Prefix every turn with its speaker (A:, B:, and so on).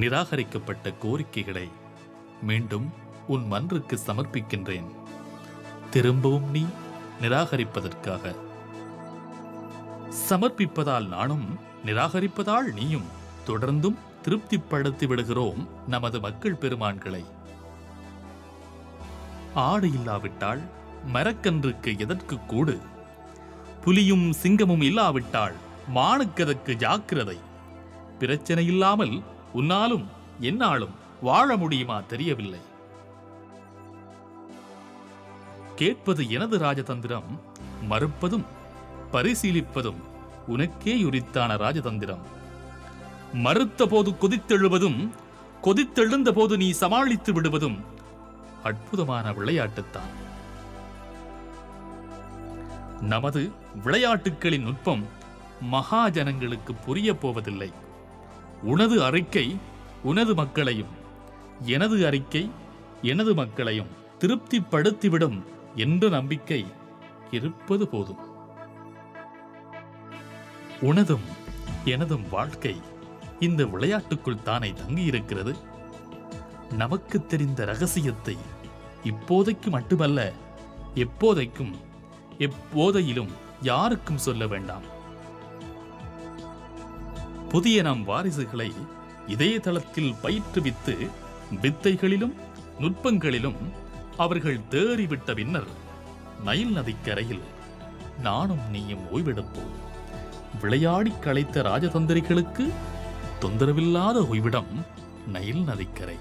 A: நிராகரிக்கப்பட்ட கோரிக்கைகளை மீண்டும் உன் மன்றுக்கு சமர்ப்பிக்கின்றேன். திரும்பவும் நீ நிராகரிப்பதற்காக. சமர்ப்பிப்பதால் நானும், நிராகரிப்பதால் நீயும் தொடர்ந்தும் திருப்திப்படுத்தி விடுகிறோம் நமது மக்கள் பெருமான்களை. ஆடு இல்லாவிட்டால் மரக்கன்றுக்கு எதற்கு கூடு? புலியும் சிங்கமும் இல்லாவிட்டால் மானுக்கதற்கு ஜாக்கிரதை. பிரச்சனை இல்லாமல் உன்னாலும் என்னாலும் வாழ முடியுமா தெரியவில்லை. கேட்பது எனது ராஜதந்திரம், மறுப்பதும் பரிசீலிப்பதும் உனக்கே உரித்தான ராஜதந்திரம். மறுத்த போது கொதித்தெழுவதும், கொதித்தெழுந்த போது நீ சமாளித்து விடுவதும் அற்புதமான விளையாட்டுத்தான். நமது விளையாட்டுகளின் நுட்பம் மகாஜனங்களுக்கு புரிய போவதில்லை. உனது அறிக்கை உனது மக்களையும், எனது அறிக்கை எனது மக்களையும் திருப்திப்படுத்திவிடும் என்ற நம்பிக்கை இருப்பது போதும். உனதும் எனதும் வாழ்க்கை இந்த விளையாட்டுக்குள் தானே தங்கியிருக்கிறது. நமக்கு தெரிந்த ரகசியத்தை இப்போதைக்கு மட்டுமல்ல, எப்போதைக்கும் எப்போதையிலும் யாருக்கும் சொல்ல வேண்டாம். புதிய நம் வாரிசுகளை இதே தளத்தில் பயிற்றுவித்து வித்தைகளிலும் நுட்பங்களிலும் அவர்கள் தேறிவிட்ட பின்னர் நைல் நதிக்கரையில் நானும் நீயும் ஓய்வெடுப்போம். விளையாடி களைத்த ராஜதந்திரிகளுக்கு தொந்தரவில்லாத ஓய்விடம் நைல் நதிக்கரை.